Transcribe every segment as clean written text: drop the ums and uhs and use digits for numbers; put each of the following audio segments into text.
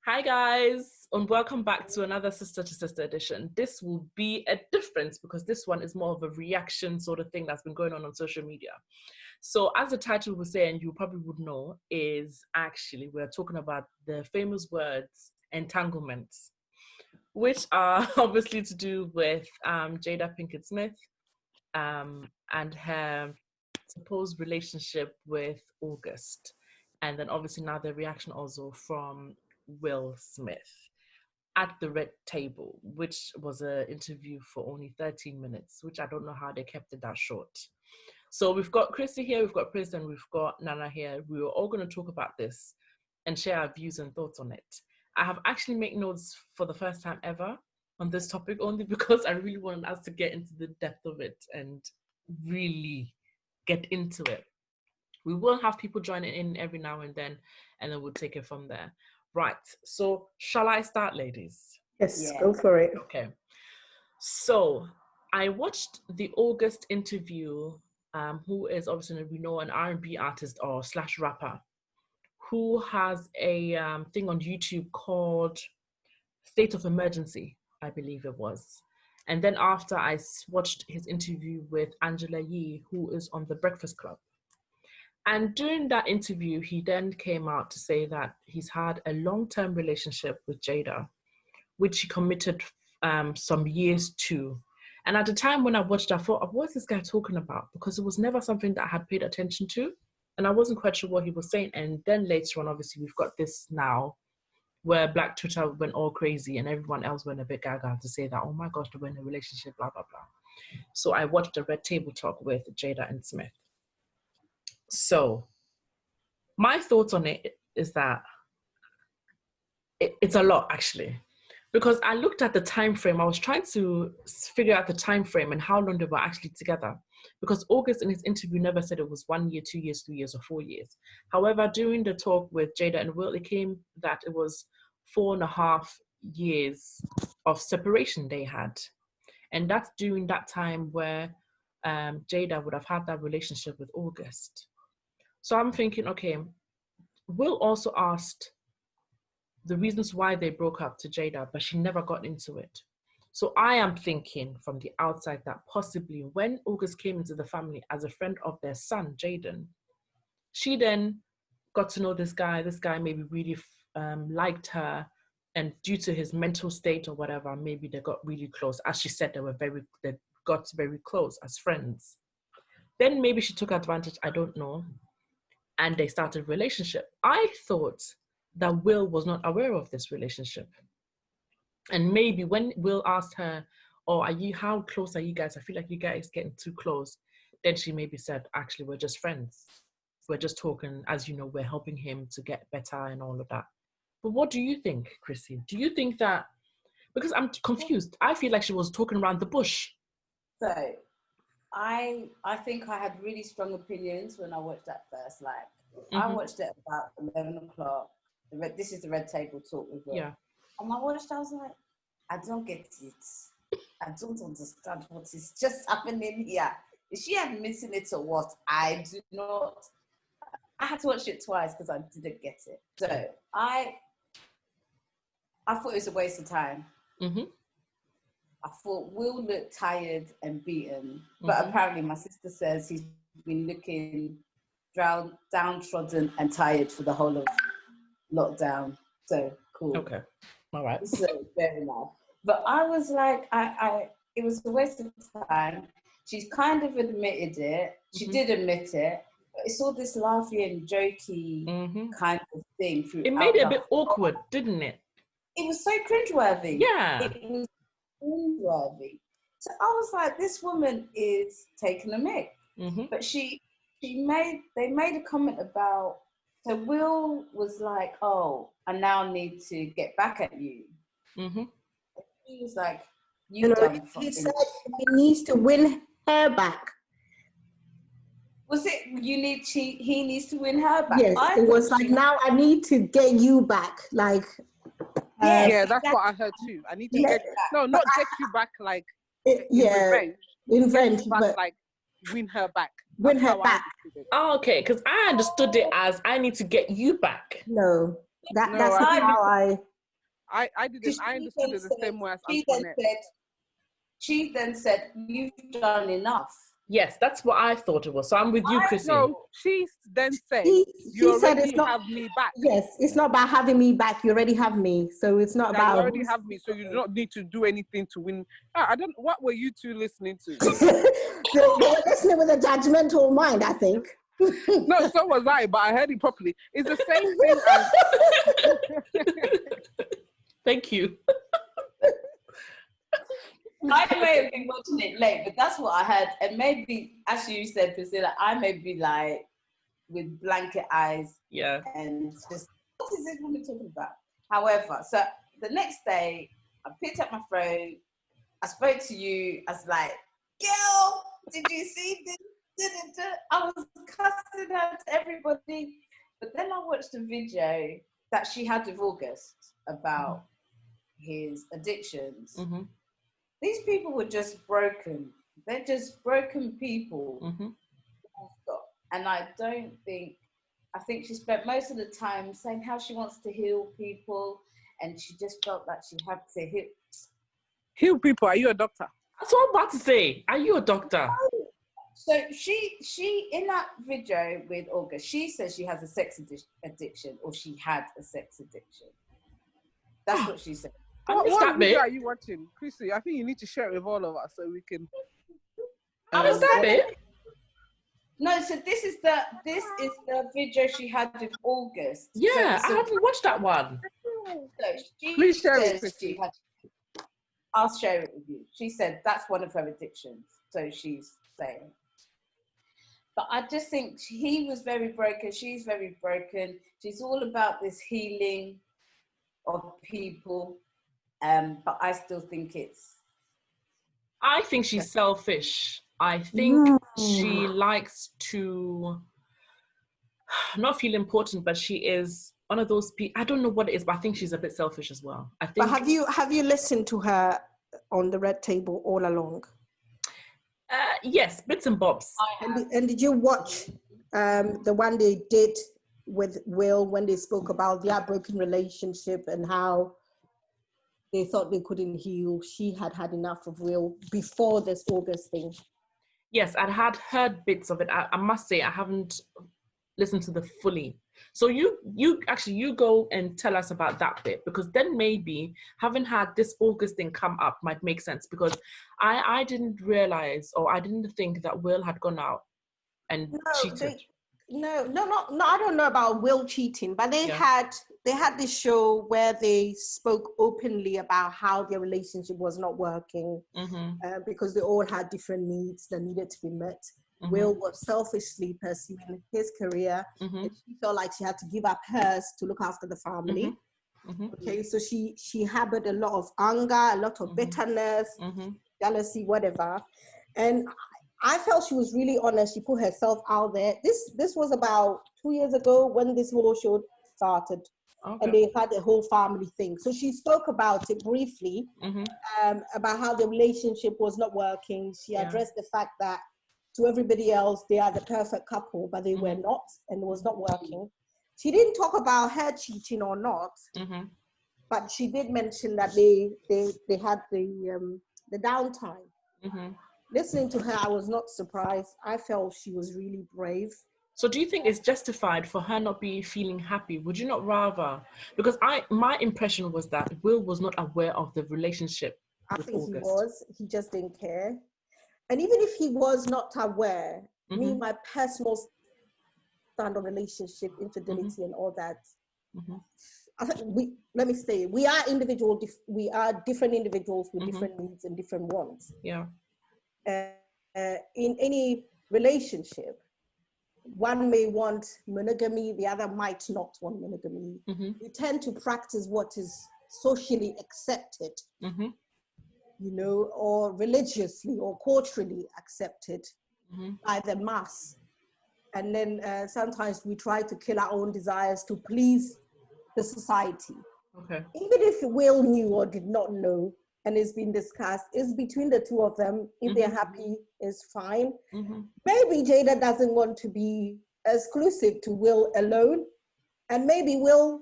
Hi guys, and welcome back to another Sister to Sister edition. This will be a difference because this one is more of a reaction sort of thing that's been going on social media. So as the title will say, and you probably would know, is actually we're talking about the famous words entanglements, which are obviously to do with Jada Pinkett Smith and her supposed relationship with August. And then obviously now the reaction also from Will Smith at the Red Table, which was an interview for only 13 minutes, which I don't know how they kept it that short. So we've got Chrissy here, we've got Pris, and we've got Nana here. We were all going to talk about this and share our views and thoughts on it. I have actually made notes for the first time ever on this topic only because I really wanted us to get into the depth of it and really get into it. We will have people joining in every now and then we'll take it from there. Right, so shall I start, ladies? Yes, go for it. Okay, so I watched the August interview, who is obviously, we know, an R&B artist or / rapper, who has a thing on YouTube called State of Emergency, I believe it was. And then after I watched his interview with Angela Yee, who is on The Breakfast Club. And during that interview, he then came out to say that he's had a long-term relationship with Jada, which he committed some years to. And at the time when I watched, I thought, what's this guy talking about? Because it was never something that I had paid attention to. And I wasn't quite sure what he was saying. And then later on, obviously, we've got this now where Black Twitter went all crazy and everyone else went a bit gaga to say that, oh my gosh, they're in a relationship, blah, blah, blah. So I watched the Red Table Talk with Jada and Smith. So my thoughts on it is that it's a lot, actually, because I looked at the time frame. I was trying to figure out the time frame and how long they were actually together, because August in his interview never said it was 1 year, 2 years, 3 years, or 4 years. However, during the talk with Jada and Will, it came that it was 4.5 years of separation they had. And that's during that time where Jada would have had that relationship with August. So I'm thinking, okay, Will also asked the reasons why they broke up to Jada, but she never got into it. So I am thinking from the outside that possibly when August came into the family as a friend of their son, Jaden, she then got to know this guy. This guy maybe really liked her, and due to his mental state or whatever, maybe they got really close. As she said, they got very close as friends. Then maybe she took advantage, I don't know, and they started a relationship. I thought that Will was not aware of this relationship. And maybe when Will asked her, oh, how close are you guys? I feel like you guys getting too close. Then she maybe said, actually, we're just friends. We're just talking, as you know, we're helping him to get better and all of that. But what do you think, Chrissy? Do you think that, because I'm confused, I feel like she was talking around the bush. So I think I had really strong opinions when I watched that first. I watched it about 11 o'clock. This is the Red Table Talk with Will. Yeah. And I watched, I was like, I don't get it. I don't understand what is just happening here. Is she admitting it or what? I do not. I had to watch it twice because I didn't get it. So I thought it was a waste of time. Mm-hmm. I thought Will looked tired and beaten, but apparently my sister says he's been looking downtrodden and tired for the whole of lockdown. So cool. Okay. All right. So fair enough. But I was like, it was a waste of time. She's kind of admitted it. She did admit it. But it's all this laughy and jokey kind of thing. It made it a bit awkward, didn't it? It was so cringeworthy. Yeah. It was cringeworthy. So I was like, this woman is taking a mick. But they made a comment about, so Will was like, oh, I now need to get back at you. He was like, he said he needs to win her back. Was it he needs to win her back? Yes, it was like, now I need to get you back. Like, yeah, that's what I heard too. I need to not get you back like in revenge, but like win her back. Win her back. Oh, okay, because I understood it as I need to get you back. No, that's not how I I didn't. I understood it the same way as Antoinette. She then said, "You've done enough." Yes, that's what I thought it was. So I'm with you, Chrissy. No, she then said, "You already have me back." Yes, it's not about having me back. You already have me, so it's not about. You already have me, so you do not need to do anything to win. I don't. What were you two listening to? They were listening with a judgmental mind, I think. No, so was I, but I heard it properly. It's the same thing as. Thank you. I may have been watching it late, but that's what I heard. And maybe, as you said, Priscilla, I may be like with blanket eyes. Yeah. And just, what is this woman talking about? However, so the next day, I picked up my phone. I spoke to you. I was like, "Girl, did you see this?" I was cussing out to everybody. But then I watched a video that she had with August about his addictions. Mm-hmm. These people were just broken. They're just broken people. Mm-hmm. And I think she spent most of the time saying how she wants to heal people, and she just felt like she had to heal people. Are you a doctor? That's what I'm about to say. Are you a doctor? So she in that video with August, she says she has a sex addiction, or she had a sex addiction. That's what she said. What video are you watching, Chrissy? I think you need to share it with all of us so we can. Is that it? No, so this is the video she had with August. Yeah, so I haven't watched that one. So please share it, Chrissy. I'll share it with you. She said that's one of her addictions. So she's saying. But I just think he was very broken. She's very broken. She's all about this healing of people. But I still think I think she's selfish. I think she likes to not feel important, but she is one of those people. I don't know what it is, but I think she's a bit selfish as well. I think. But have you listened to her on the Red Table all along? Yes, bits and bobs. And did you watch the one they did with Will when they spoke about their broken relationship and how they thought they couldn't heal? She had had enough of Will before this August thing. Yes, I had heard bits of it. I must say I haven't listened to the fully. So you go and tell us about that bit, because then maybe having had this August thing come up might make sense, because I didn't realize, or I didn't think that Will had gone out and cheated. No, I don't know about Will cheating, but they had this show where they spoke openly about how their relationship was not working, because they all had different needs that needed to be met. Will was selfishly pursuing his career, and she felt like she had to give up hers to look after the family. Okay, so she harbored a lot of anger, a lot of bitterness, jealousy, whatever. And I felt she was really honest. She put herself out there. This was about 2 years ago when this whole show started. Okay. And they had a whole family thing. So she spoke about it briefly, about how the relationship was not working. She addressed the fact that to everybody else, they are the perfect couple, but they were not, and it was not working. She didn't talk about her cheating or not, but she did mention that they had the downtime. Listening to her, I was not surprised. I felt she was really brave. So do you think it's justified for her not be feeling happy? Would you not rather? Because my impression was that Will was not aware of the relationship with August. He was. He just didn't care. And even if he was not aware, my personal stand on relationship, infidelity, and all that, I think let me say, we are different individuals with different needs and different wants. Yeah. In any relationship, one may want monogamy, the other might not want monogamy. We tend to practice what is socially accepted, or religiously or culturally accepted by the mass. And then sometimes we try to kill our own desires to please the society. Okay. Even if Will knew or did not know, and it's been discussed, it's between the two of them. If they're happy, it's fine. Maybe Jada doesn't want to be exclusive to Will alone, and maybe Will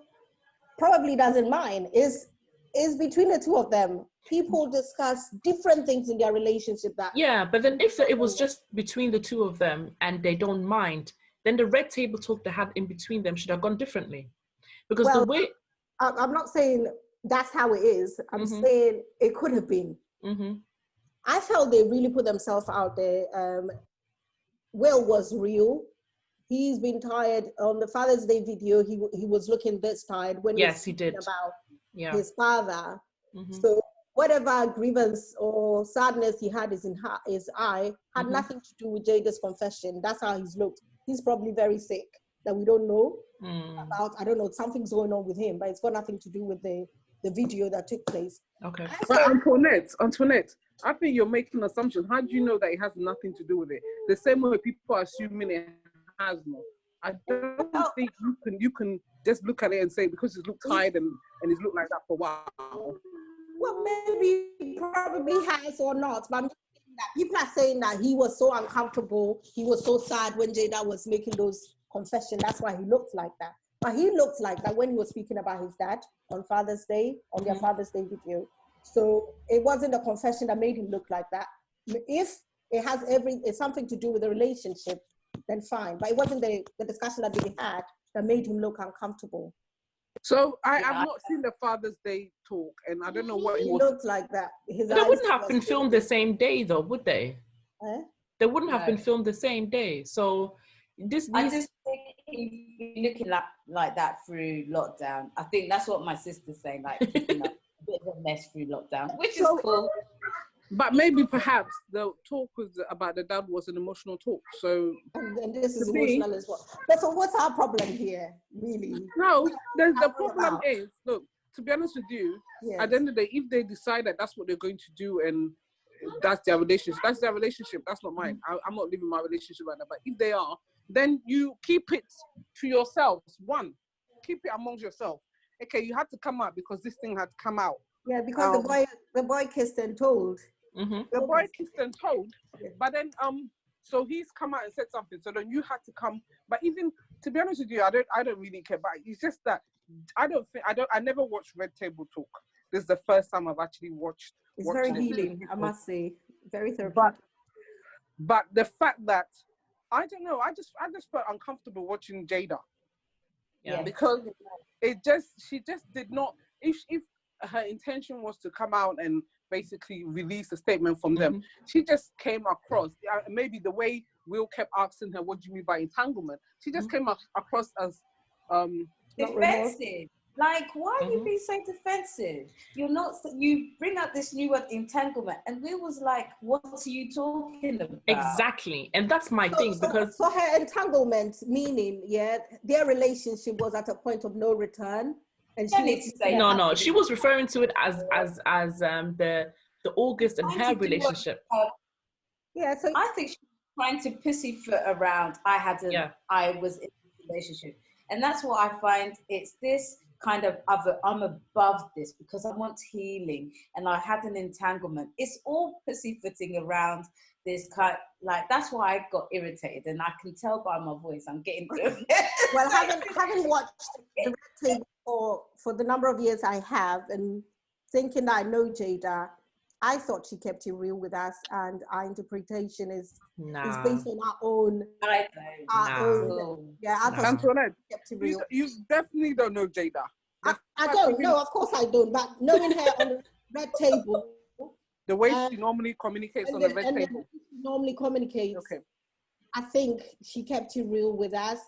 probably doesn't mind. It's between the two of them. People discuss different things in their relationship. But then if it was just between the two of them and they don't mind, then the red table talk they had in between them should have gone differently. Because the way... I'm not saying that's how it is. I'm saying it could have been. I felt they really put themselves out there. Will was real. He's been tired. On the Father's Day video, he was looking this tired when he did about his father. So whatever grievance or sadness he had in his eye had nothing to do with Jada's confession. That's how he's looked. He's probably very sick that we don't know about. I don't know, something's going on with him, but it's got nothing to do with the video that took place. Okay. But Antoinette, I think you're making assumptions. How do you know that it has nothing to do with it? The same way people are assuming it has no. I don't think you can just look at it and say because he's looked tired and he's looked like that for a while. Well, maybe probably has or not, but I'm just saying that people are saying that he was so uncomfortable, he was so sad when Jada was making those confessions. That's why he looked like that. But he looked like that when he was speaking about his dad on Father's Day, on their Father's Day video. So it wasn't a confession that made him look like that. If it has it's something to do with the relationship, then fine. But it wasn't the discussion that they had that made him look uncomfortable. So I've not seen the Father's Day talk, and I don't know what he looked like that. They wouldn't have been filmed the same day, though, would they? They wouldn't have been filmed the same day. So I just think he's looking like that through lockdown. I think that's what my sister's saying, like a bit of a mess through lockdown, which is cool. But maybe perhaps the talk about the dad was an emotional talk. So and this is emotional as well. So what's our problem here, really? No, the problem is, look, to be honest with you, at the end of the day, if they decide that that's what they're going to do and that's their relationship, that's not mine. I'm not living my relationship right now. But if they are, then you keep it to yourselves. One, keep it amongst yourself. Okay, you had to come out because this thing had come out. Yeah, because the boy kissed and told. The boy kissed and told, but then so he's come out and said something. So then you had to come. But even to be honest with you, I don't really care. But it's just that I never watched Red Table Talk. This is the first time I've actually watched. It's very healing, I must say, very therapeutic. But the fact that I don't know, I just felt uncomfortable watching Jada. Yeah, because she just did not. If her intention was to come out and basically release a statement from them, she just came across, maybe the way Will kept asking her, what do you mean by entanglement? She just came across as defensive. Like, why are you being so defensive? You bring up this new word, entanglement, and Will was like, what are you talking about? Exactly. And that's my thing, because so her entanglement, meaning, their relationship was at a point of no return. And she needs to say no. She was referring to it as the August and her relationship. So I think she was trying to pussyfoot around. I was in a relationship, and that's what I find. It's this kind of I'm above this because I want healing, and I had an entanglement. It's all pussyfooting around this kind. Like that's why I got irritated, and I can tell by my voice I'm getting. Well, having watched the Red Table for the number of years I have, and thinking that I know Jada, I thought she kept it real with us, and our interpretation is based on our own. I thought she kept it real. You definitely don't know Jada. I don't. No, of course I don't. But knowing her on the Red Table, the way she normally communicates on the Red Table, I think she kept it real with us.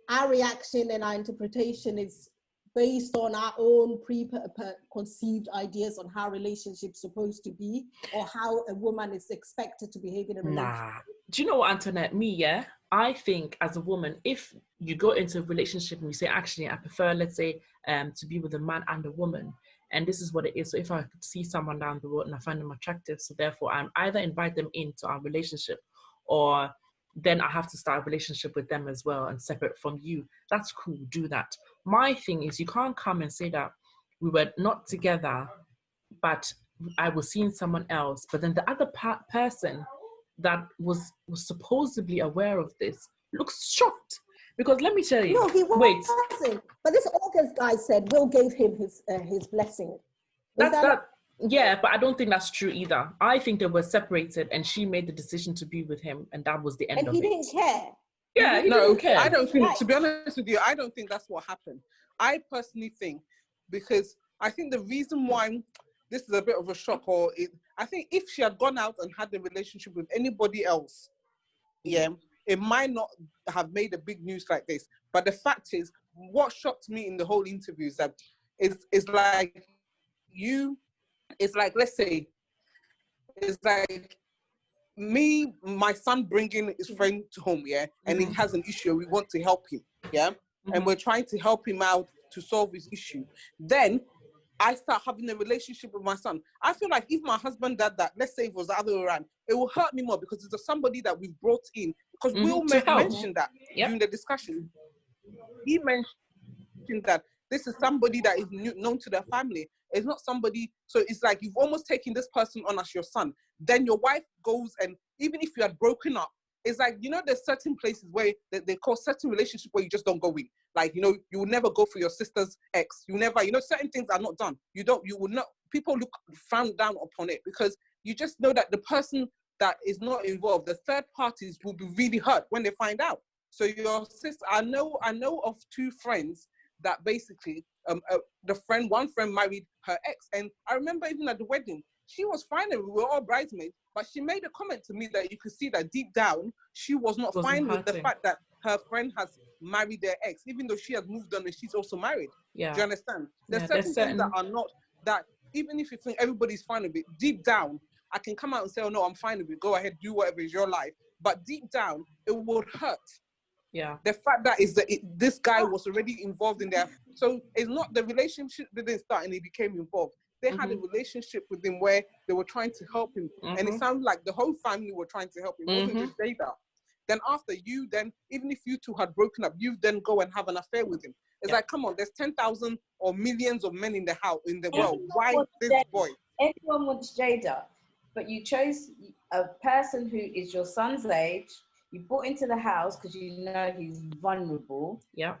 Our reaction and our interpretation is based on our own preconceived ideas on how relationships supposed to be, or how a woman is expected to behave in a relationship. Do you know what, Antoinette? I think as a woman, if you go into a relationship and you say, actually, I prefer, let's say, to be with a man and a woman, and this is what it is. So if I could see someone down the road and I find them attractive, so therefore I'm either invite them into our relationship, or then I have to start a relationship with them as well and separate from you. That's cool, do that. My thing is, you can't come and say that we were not together, but I was seeing someone else. But then the other person that was supposedly aware of this looks shocked. Because let me tell you. No, he wasn't. But this August guy said Will gave him his blessing. Yeah, but I don't think that's true either. I think they were separated and she made the decision to be with him and that was the end of it. And he didn't care. Yeah, he didn't care. I don't think, to be honest with you, I don't think that's what happened. I personally think, because I think the reason why this is a bit of a shock, I think if she had gone out and had a relationship with anybody else, it might not have made a big news like this. But the fact is, what shocked me in the whole interview is that it's like, let's say, it's like me, my son bringing his friend to home, and he has an issue, we want to help him, and we're trying to help him out to solve his issue. Then I start having a relationship with my son. I feel like if my husband did that, let's say it was the other way around, it will hurt me more because it's somebody that we've brought in. Because Will mentioned that during the discussion. He mentioned that this is somebody that is known to their family. It's not somebody, so it's like you've almost taken this person on as your son. Then your wife goes, and even if you had broken up, it's like, there's certain places where they call certain relationships where you just don't go in. Like, you will never go for your sister's ex. You never, certain things are not done. You would not, people look frown down upon it because you just know that the person that is not involved, the third parties will be really hurt when they find out. So your sister, I know of two friends that basically, one friend married her ex. And I remember even at the wedding, she was fine and we were all bridesmaids, but she made a comment to me that you could see that deep down, she was not fine with the fact that her friend has married their ex, even though she has moved on and she's also married. Yeah. Do you understand? There's certain things that are not, that even if you think everybody's fine with it, deep down, I can come out and say, oh no, I'm fine with it, go ahead, do whatever is your life. But deep down, it would hurt. Yeah. The fact that is that this guy was already involved in there. So it's not the relationship didn't start and he became involved. They had a relationship with him where they were trying to help him. And it sounded like the whole family were trying to help him. It wasn't just Jada. Then after you, even if you two had broken up, you then go and have an affair with him. It's like, come on, there's 10,000 or millions of men in the house, in the world. Why this boy? Everyone wants Jada, but you chose a person who is your son's age. You brought into the house because you know he's vulnerable. Yeah.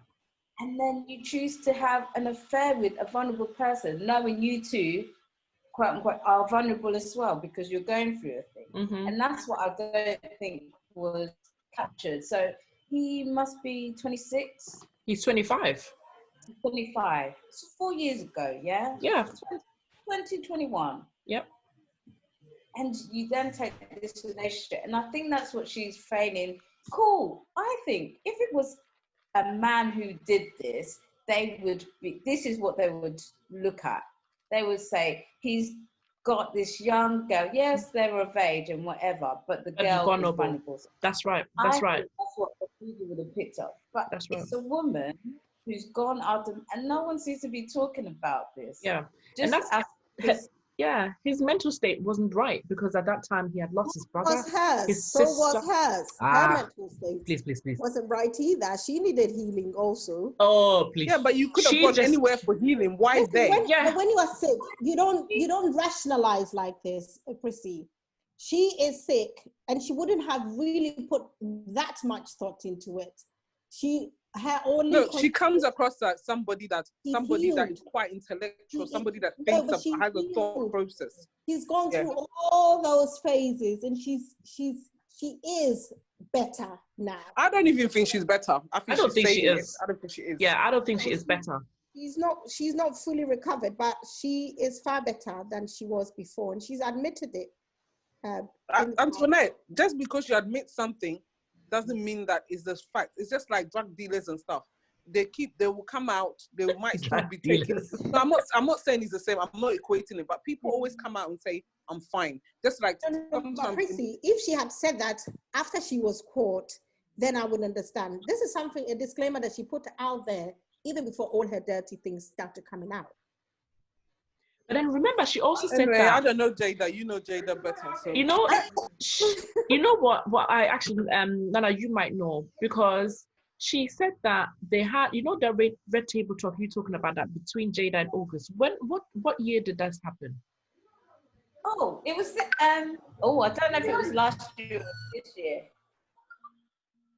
And then you choose to have an affair with a vulnerable person, knowing you two, quote unquote, are vulnerable as well because you're going through a thing. And that's what I don't think was captured. So he must be 26. He's 25. 25. So 4 years ago, yeah? Yeah. 2021. Yep. And you then take this relationship. And I think that's what she's feigning. Cool. I think if it was a man who did this, this is what they would look at. They would say, he's got this young girl. Yes, they're of age and whatever, but the girl is vulnerable. That's right. That's right. That's what the media would have picked up. But it's a woman who's gone out and no one seems to be talking about this. Yeah. Just and that's his mental state wasn't right because at that time he had lost his brother. Was hers. His so sister. Was hers. Her mental state. Please. Wasn't right either. She needed healing also. Oh, please. Yeah, but you could have gone anywhere for healing. Why there? When you are sick, you don't rationalize like this, Prissy. She is sick and she wouldn't have really put that much thought into it. She comes across as somebody that is quite intellectual, somebody that thinks has a thought process. She's gone through all those phases, and she is better now. I don't even think she's better. I don't think she is. I don't think she is. Yeah, I don't think she is better. She's not fully recovered, but she is far better than she was before, and she's admitted it. Antoinette, just because you admit something doesn't mean that it's the fact. It's just like drug dealers and stuff. They will come out, they might still be taken. No, I'm not saying it's the same, I'm not equating it, but people always come out and say, I'm fine. Just like but Prissy, if she had said that after she was caught, then I would understand. This is a disclaimer that she put out there even before all her dirty things started coming out. But then remember, she also said that. I don't know Jada. You know Jada better. So. You know what I actually, Nana, you might know, because she said that they had, the red table talk you talking about that between Jada and August. What year did that happen? Oh, it was, I don't know if it was last year or this year.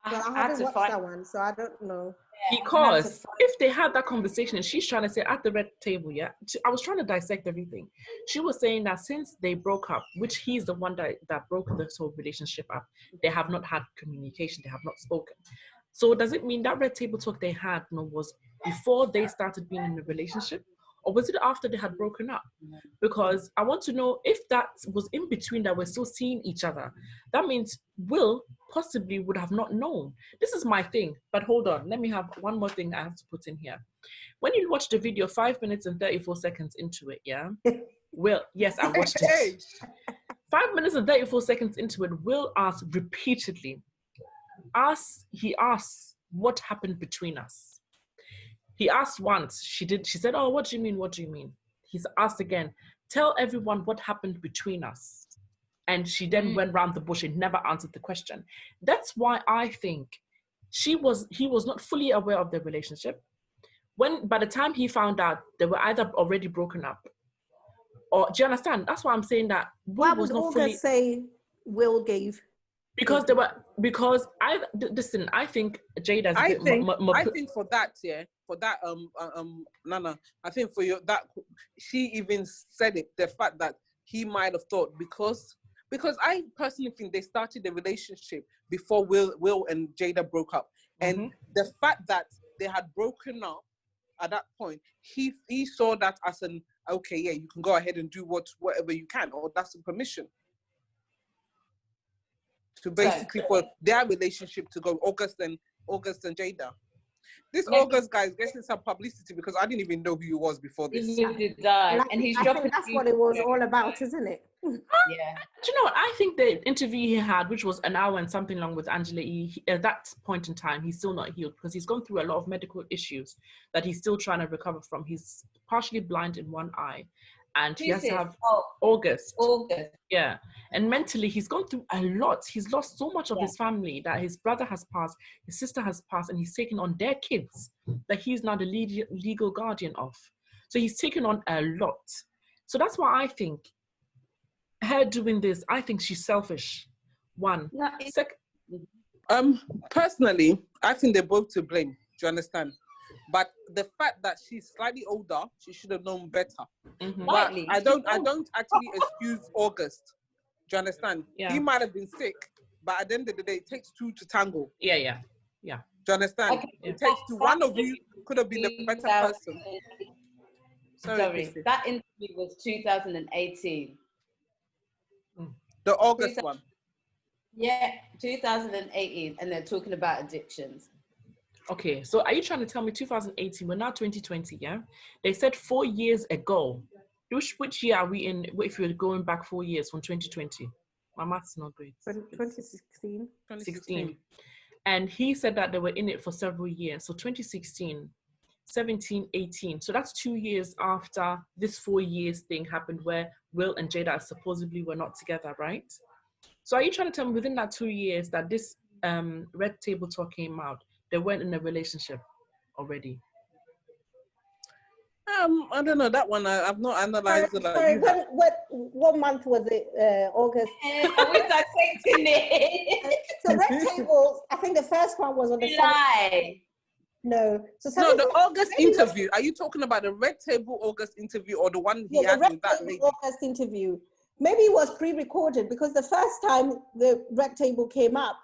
I haven't watched that one, so I don't know. Because if they had that conversation and she's trying to say at the red table, I was trying to dissect everything. She was saying that since they broke up, which he's the one that broke this whole relationship up, they have not had communication, they have not spoken. So does it mean that red table talk they had was before they started being in a relationship? Or was it after they had broken up? Because I want to know if that was in between that we're still seeing each other. That means Will possibly would have not known. This is my thing. But hold on. Let me have one more thing I have to put in here. When you watch the video 5 minutes and 34 seconds into it, Will, yes, I watched it. 5 minutes and 34 seconds into it, Will asked repeatedly. He asked what happened between us. He asked once, she said, oh, what do you mean? What do you mean? He's asked again, tell everyone what happened between us. And she then went round the bush and never answered the question. That's why I think he was not fully aware of their relationship. By the time he found out, they were either already broken up. Or, do you understand? That's why I'm saying that Will was not fully... say Will gave... Because I think Jada's I think for that, Nana, I think for that, she even said it, the fact that he might have thought because I personally think they started the relationship before Will and Jada broke up. And the fact that they had broken up at that point, he saw that as an, okay, yeah, you can go ahead and do whatever you can, or that's a permission. To basically for their relationship to go, August and Jada. This August guy is getting some publicity because I didn't even know who he was before this. And he's dropping. That's what it was all about, isn't it? Yeah. Do you know what? I think the interview he had, which was an hour and something long with Angela E, at that point in time, he's still not healed because he's gone through a lot of medical issues that he's still trying to recover from. He's partially blind in one eye. And he has to have August. Yeah. And mentally, he's gone through a lot. He's lost so much of his family that his brother has passed, his sister has passed, and he's taken on their kids that he's now the legal guardian of. So he's taken on a lot. So that's why I think her doing this, I think she's selfish. One. Personally, I think they're both to blame. Do you understand? But the fact that she's slightly older, she should have known better. But I don't actually excuse August. Do you understand? Yeah. He might have been sick, but at the end of the day, it takes two to tango. Yeah. Do you understand? Okay. It takes two. One of you could have been the better person. Sorry. That interview was 2018. The August one. Yeah, 2018, and they're talking about addictions. Okay, so are you trying to tell me 2018, we're now 2020, yeah? They said 4 years ago. Which year are we in if you're going back 4 years from 2020? My math's not great. 2016. 16. And he said that they were in it for several years. So 2016, 17, 18. So that's 2 years after this 4 years thing happened where Will and Jada supposedly were not together, right? So are you trying to tell me within that 2 years that this red table talk came out, they weren't in a relationship already? I don't know that one. I've not analyzed it. Sorry, what month was it? August. Are we dissecting it? So red tables. I think the first one was on the July. No. No, the August interview. Are you talking about the red table August interview or the one he had with that lady? August interview. Maybe it was pre-recorded because the first time the red table came out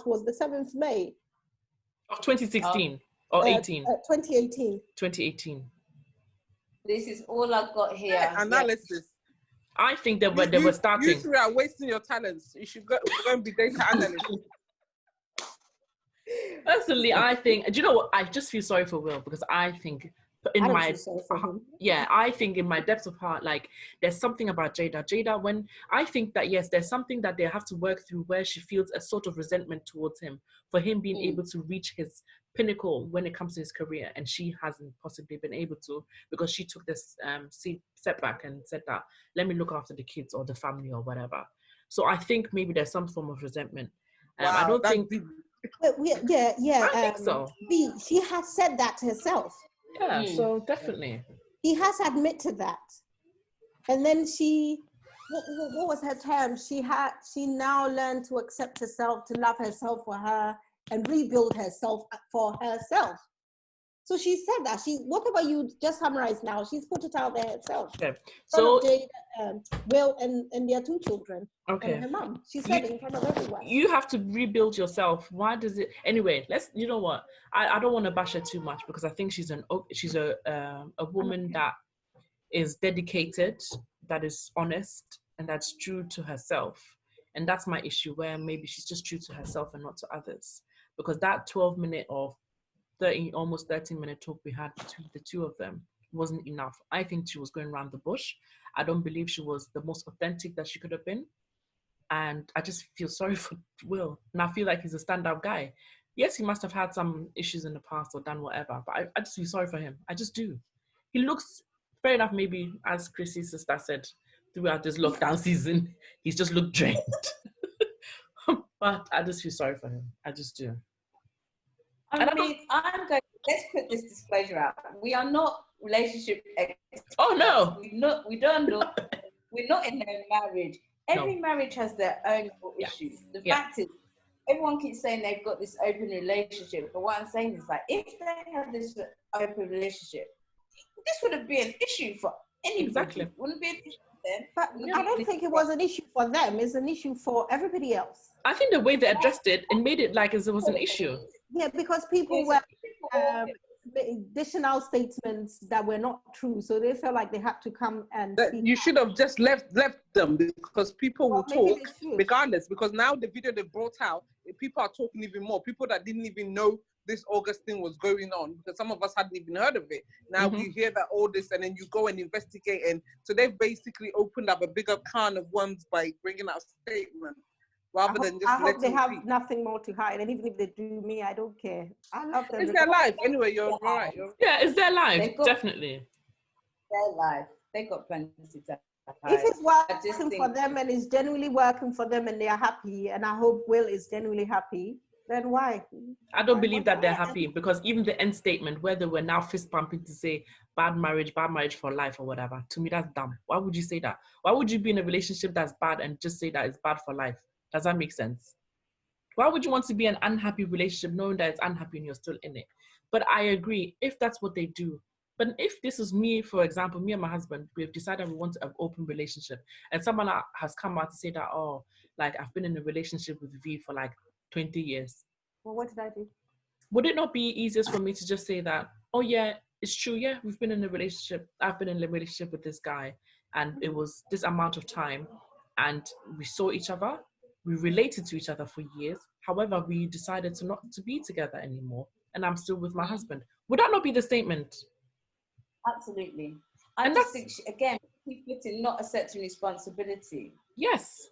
was the 7th May. Of 2016 or 18? 2018. 2018. This is all I've got here. Analysis. I think they were starting. You three are wasting your talents. You should go and be data analysts. Personally, I think, do you know what? I just feel sorry for Will because I think I think in my depths of heart, like there's something about Jada, when I think that, yes, there's something that they have to work through where she feels a sort of resentment towards him for him being able to reach his pinnacle when it comes to his career, and she hasn't possibly been able to because she took this setback and said that, let me look after the kids or the family or whatever. So I think maybe there's some form of resentment. Wow, I don't think I think so. She has said that herself. Yeah, so definitely. He has admitted that. And then what was her term? She now learned to accept herself, to love herself for her, and rebuild herself for herself. So she said that. Whatever you just summarized now, she's put it out there herself. Okay. So Jade, Will, and their 2 children. Okay. And her mom. She said it in front of everyone. You have to rebuild yourself. Why does it? Anyway, you know what? I don't want to bash her too much because I think she's a woman that is dedicated, that is honest, and that's true to herself. And that's my issue, where maybe she's just true to herself and not to others. Because that 12-minute or almost 13-minute talk we had between the 2 of them wasn't enough. I think she was going around the bush. I don't believe she was the most authentic that she could have been. And I just feel sorry for Will. And I feel like he's a standout guy. Yes, he must have had some issues in the past or done whatever, but I just feel sorry for him. I just do. He looks, fair enough, maybe, as Chrissy's sister said, throughout this lockdown season, he's just looked drained. But I just feel sorry for him. I just do. Let's put this disclosure out. We are not relationship experts. Oh, no. We don't know. We're not in a marriage. Every marriage has their own issues. The fact is, everyone keeps saying they've got this open relationship, but what I'm saying is, like, if they had this open relationship, this wouldn't be an issue for anybody. Exactly. It wouldn't be an issue for them. But I don't think it was an issue for them. It's an issue for everybody else. I think the way they addressed it and made it like as it was an issue. Yeah, because people were additional statements that were not true, so they felt like they had to come and. You should have just left them, because people will talk regardless. Because now the video they brought out, people are talking even more. People that didn't even know this August thing was going on, because some of us hadn't even heard of it. Now you hear that all this, and then you go and investigate, and so they've basically opened up a bigger can of worms by bringing out statements. Rather than just I hope they have nothing more to hide, and even if they do me, I don't care. I love them. It's their life anyway. You're right. Yeah, it's their life, definitely. Their life. They got plenty to hide. If it's working for them and it's genuinely working for them and they are happy, and I hope Will is genuinely happy, then why? I don't believe that they're happy, because even the end statement where they were now fist pumping to say bad marriage for life or whatever, to me that's dumb. Why would you say that? Why would you be in a relationship that's bad and just say that it's bad for life? Does that make sense? Why would you want to be in an unhappy relationship knowing that it's unhappy and you're still in it? But I agree, if that's what they do. But if this is me, for example, me and my husband, we've decided we want to have an open relationship, and someone has come out to say that, oh, like, I've been in a relationship with V for like 20 years. Well, what did I do? Would it not be easiest for me to just say that, oh yeah, it's true, yeah, we've been in a relationship, I've been in a relationship with this guy, and it was this amount of time, and we saw each other, we related to each other for years. However, we decided to not to be together anymore, and I'm still with my husband. Would that not be the statement? Absolutely. I just think, again, keep putting not accepting responsibility. Yes.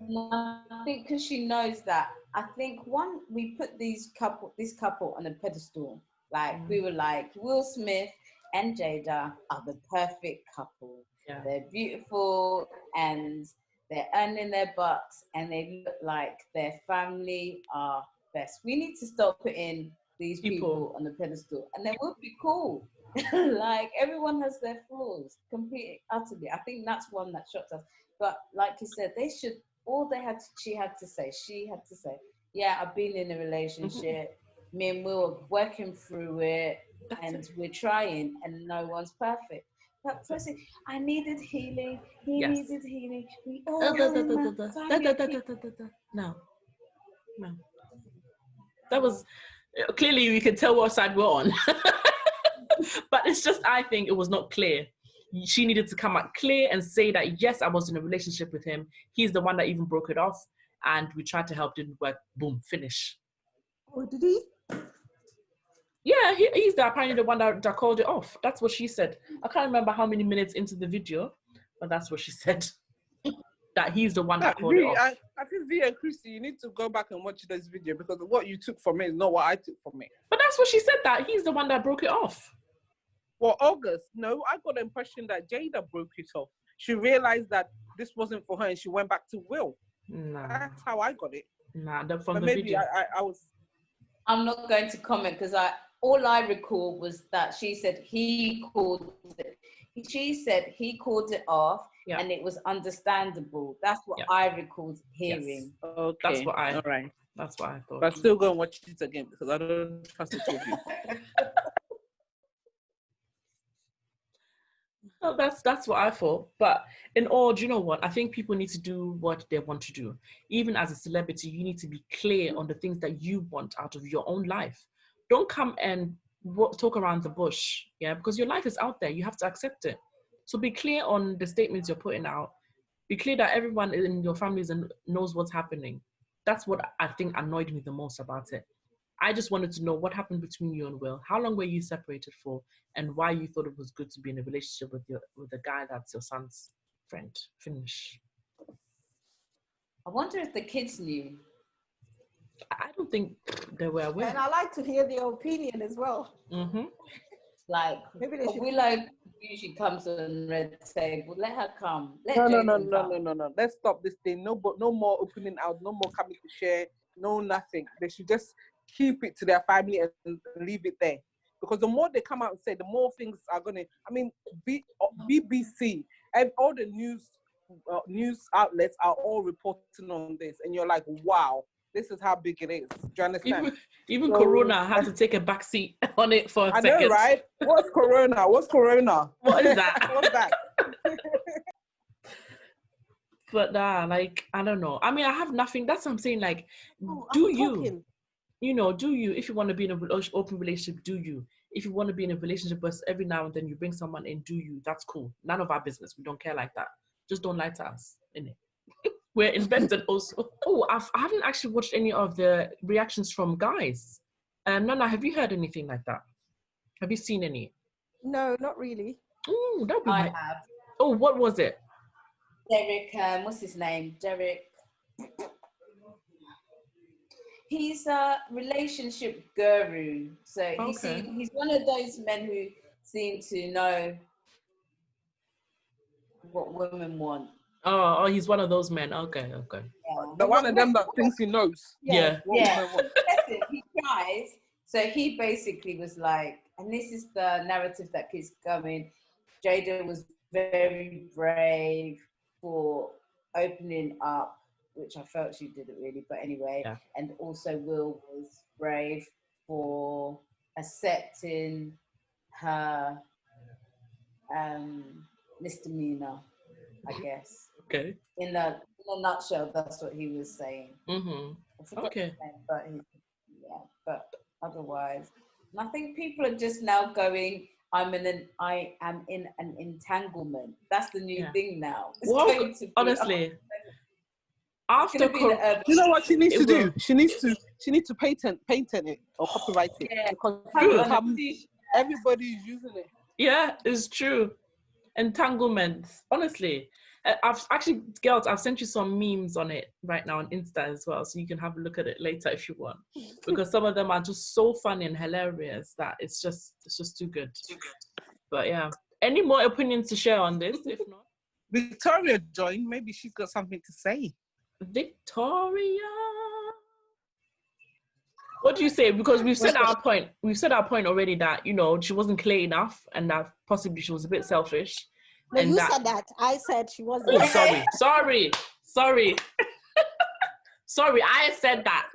I think because she knows that. I think we put this couple on a pedestal. Like we were like, Will Smith and Jada are the perfect couple. Yeah. They're beautiful and they're earning their bucks and they look like their family are best. We need to stop putting these people on the pedestal, and then we'll be cool. Like, everyone has their flaws, completely, utterly. I think that's one that shocked us. But like you said, she had to say, yeah, I've been in a relationship. Me and Will are working through it, and we're trying, and no one's perfect. That person, I needed healing. He needed healing. We all No. That was clearly we could tell what side we're on. But it's just, I think it was not clear. She needed to come out clear and say that, yes, I was in a relationship with him. He's the one that even broke it off. And we tried to help, didn't work. Boom, finish. Oh, did he? Yeah, he's apparently the one that called it off. That's what she said. I can't remember how many minutes into the video, but that's what she said. That he's the one that called it off. I think Via and Christy, you need to go back and watch this video, because what you took from it is not what I took from it. But that's what she said, that he's the one that broke it off. Well, August, no, I got the impression that Jada broke it off. She realized that this wasn't for her and she went back to Will. Nah. That's how I got it. Nah, from the video. I was... I'm not going to comment, because all I recall was that she said he called it. She said he called it off, and it was understandable. That's what I recalled hearing. Yes. Okay. That's what I. All right. That's what I thought. But still go and watch it again, because I don't trust the two of you. Oh, that's what I thought. But in all, do you know what? I think people need to do what they want to do. Even as a celebrity, you need to be clear on the things that you want out of your own life. Don't come and talk around the bush, yeah? Because your life is out there. You have to accept it. So be clear on the statements you're putting out. Be clear that everyone in your families knows what's happening. That's what I think annoyed me the most about it. I just wanted to know what happened between you and Will. How long were you separated for, and why you thought it was good to be in a relationship with the guy that's your son's friend. Finish. I wonder if the kids knew. I don't think they were aware. And I like to hear their opinion as well. Mm-hmm. Like, Willow usually comes on Red Table. Let her come. No. Let's stop this thing. No more opening out. No more coming to share. No nothing. They should just keep it to their family and leave it there. Because the more they come out and say, the more things are going to... I mean, BBC and all the news outlets are all reporting on this. And you're like, wow, this is how big it is. Do you understand? Even Corona had to take a back seat on it for a second. I know, right? What's Corona? What is that? What's that? But like, I don't know. I mean, I have nothing. That's what I'm saying. Like, do you? If you want to be in an open relationship, do you? If you want to be in a relationship, but every now and then you bring someone in, do you? That's cool. None of our business. We don't care like that. Just don't lie to us, innit? We're invested also. Oh, I haven't actually watched any of the reactions from guys. Nana, have you heard anything like that? Have you seen any? No, not really. Oh, that would be I have. Oh, what was it? Derek, what's his name? Derek. He's a relationship guru. So he's one of those men who seem to know what women want. Oh, he's one of those men. Okay. Yeah. The one of them that thinks he knows. Yeah. He tries. So he basically was like, and this is the narrative that keeps coming. Jada was very brave for opening up, which I felt she didn't really, but anyway. Yeah. And also Will was brave for accepting her misdemeanor, I guess. Okay. In a nutshell, that's what he was saying. Mm-hmm. Okay. But otherwise, and I think people are just now going, I am in an entanglement. That's the new thing now. Well, honestly, after you know what she needs to do? She needs to patent it or copyright it. Yeah. Because everybody's using it. Yeah, it's true. Entanglements. Honestly, I've sent you some memes on it right now on Insta as well, so you can have a look at it later if you want, because some of them are just so funny and hilarious that it's just too good. But yeah, any more opinions to share on this? If not, Victoria joined. Maybe she's got something to say. Victoria, what do you say? Because we've said our point. We've said our point already that she wasn't clear enough and that possibly she was a bit selfish. No, you said that. I said she wasn't. Oh, sorry. Sorry, I said that.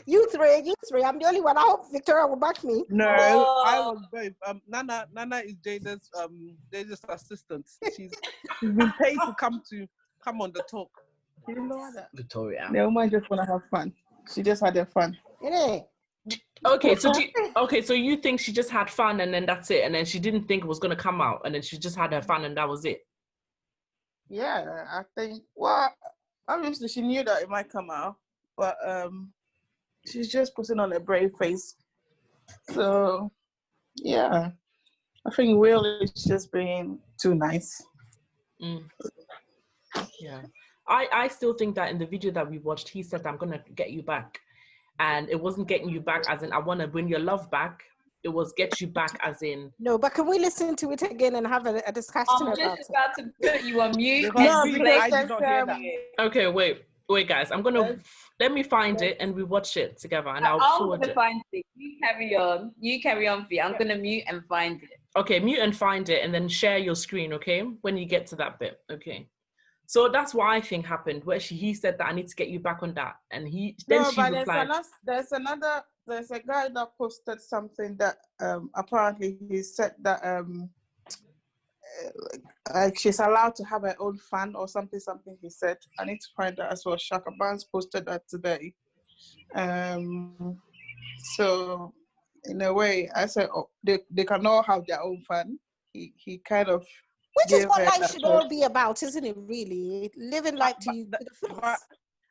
You three. I'm the only one. I hope Victoria will back me. No, I was brave. Nana is Jada's assistant. She's been paid to come on the talk. You know that. Victoria. The woman just want to have fun. She just had her fun. Yeah. Okay, so you think she just had fun and then that's it, and then she didn't think it was gonna come out, and then she just had her fun and that was it? Yeah, I think. Well, obviously she knew that it might come out, but she's just putting on a brave face. So yeah, I think Will is just being too nice. Yeah, I still think that in the video that we watched, he said, "I'm gonna get you back." And it wasn't getting you back as in, I want to win your love back. It was get you back as in... No, but can we listen to it again and have a discussion about it? I'm just about to put you on mute. No, because I did not hear that. Okay, wait, guys. I'm going to... Let me find it and we watch it together and I'll forward it. Find it. You carry on, Fee. I'm going to mute and find it. Okay, mute and find it and then share your screen, okay? When you get to that bit, okay? So that's what I think happened, where he said that I need to get you back on that, and she replied. There's a guy that posted something that apparently he said that she's allowed to have her own fan or something he said. I need to find that as well. Shaka Barnes posted that today. So in a way, I said, oh, they can all have their own fan. He kind of, which is what life should all be about, isn't it? Really, living life to the fullest.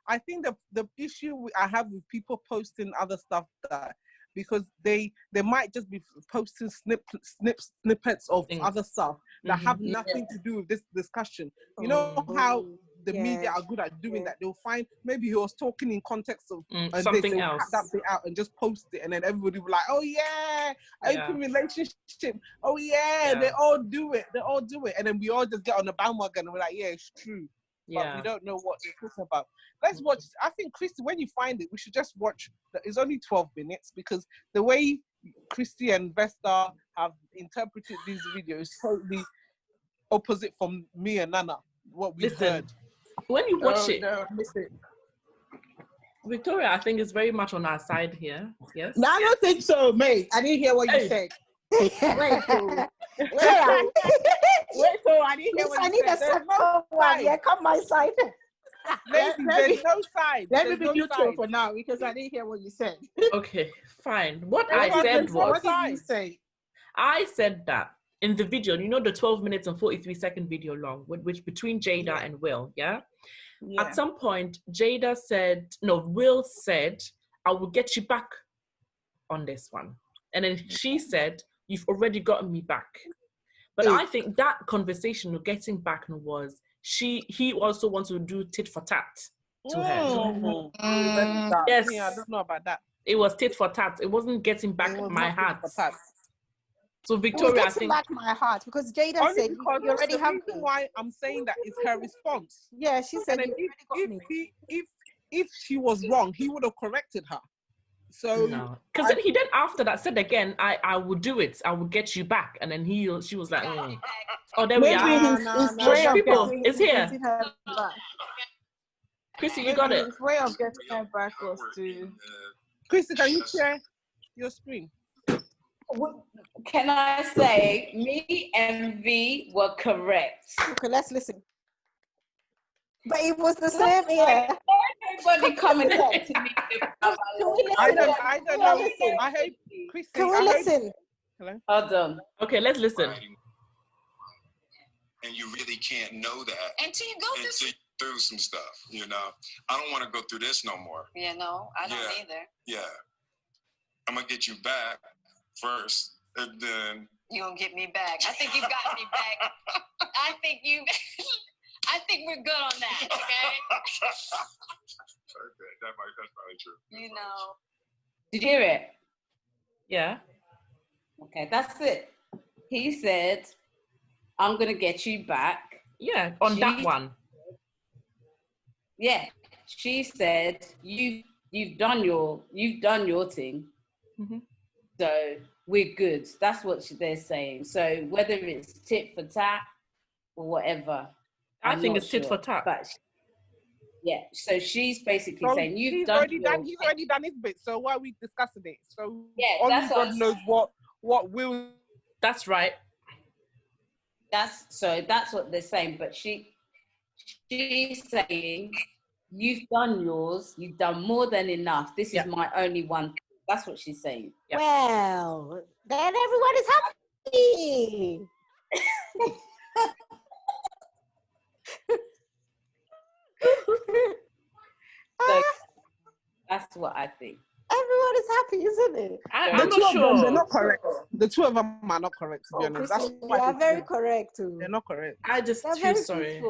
I think the issue I have with people posting other stuff that, because they might just be posting snippets of other stuff that have nothing to do with this discussion. You know how the media are good at doing that? They'll find, maybe he was talking in context of something else. Cut that bit out and just post it, and then everybody will be like, oh yeah, open relationship. Oh yeah, they all do it. And then we all just get on the bandwagon and we're like, yeah, it's true. But we don't know what they're talking about. Let's watch. I think, Christy, when you find it, we should just watch. It's only 12 minutes, because the way Christy and Vesta have interpreted these videos is totally opposite from me and Nana, what we heard. When you watch it, Victoria, I think, is very much on our side here. Yes? No, I don't think so, mate. I didn't hear what you said. Wait, I didn't hear what you said. Yeah, come my side. There's no side. Let me be neutral for now, because I didn't hear what you said. Okay, fine. What I said was, what did you say? I said that in the video, you know, the 12 minutes and 43-second video long, which between Jada and Will, at some point, Will said, I will get you back on this one. And then she said, you've already gotten me back. But I think that conversation of getting back was, he also wants to do tit for tat to her. Yes. Yeah, I don't know about that. It was tit for tat. It wasn't getting back my heart. So Victoria, I think, back my heart, because Jada said you already have. The reason why I'm saying that is her response. Yeah, she said, if she was wrong, he would have corrected her. So no, because then he then after that said again, I will do it. I will get you back. And then she was like, oh, there we are. It's here. Chrissy, you got it. His way of getting her back was to. Chrissy, can you share your screen? Can I say, me and V were correct? Okay, let's listen. But it was the same here. Everybody come and talk to me. I don't know. I hope, Chrissy. Can we listen? Hello? Hold on. Okay, let's listen. And you really can't know that until you go through some stuff, you know. I don't want to go through this no more. Yeah, no, I don't either. Yeah. I'm going to get you back first, and then... You gonna get me back. I think you got me back. I think we're good on that, okay? Okay, that's probably true. You know. Did you hear it? Yeah. Okay, that's it. He said, I'm going to get you back. Yeah, on that one. Yeah. She said, you've done your thing. Mm-hmm. So we're good. That's what they're saying. So whether it's tit for tat or whatever. I think it's tit for tat. But yeah, so she's basically saying he's already done his bit. So why are we discussing it? So only God knows what will. That's right. That's what they're saying. But she's saying, you've done yours. You've done more than enough. This is my only one. That's what she's saying. Yep. Well, then everyone is happy. So that's what I think. Everyone is happy, isn't it? I'm not sure. They're not correct. The two of them are not correct, to be honest. They are very correct too. They're not correct. I just feel sorry.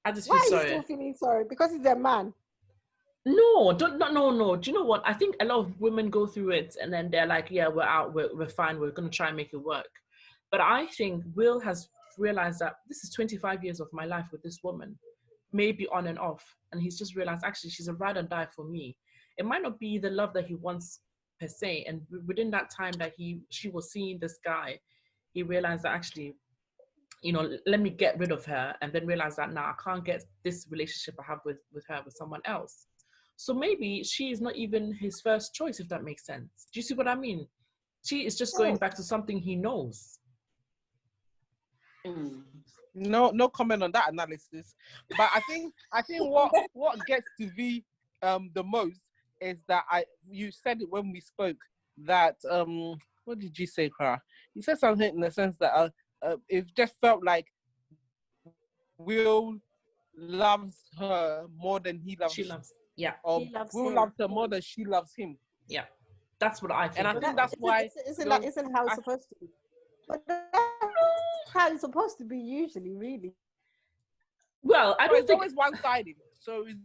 I just feel sorry. Why are you still feeling sorry? Because he's a man. No. Do you know what? I think a lot of women go through it and then they're like, yeah, we're out, we're fine, we're going to try and make it work. But I think Will has realized that this is 25 years of my life with this woman, maybe on and off. And he's just realized, actually, she's a ride or die for me. It might not be the love that he wants per se. And within that time that she was seeing this guy, he realized that actually, you know, let me get rid of her, and then realize that now I can't get this relationship I have with her with someone else. So maybe she is not even his first choice, if that makes sense. Do you see what I mean? She is just going back to something he knows. No comment on that analysis. But I think what gets to me the most is that you said it when we spoke that what did you say, Kara? You said something in the sense that it just felt like Will loves her more than he loves. She loves. Yeah. Or Will loves her more than she loves him. Yeah. That's what I think. And I think that's why isn't how it's supposed to be. But that's how it's supposed to be usually, really. Well, I don't think it's always one-sided. So in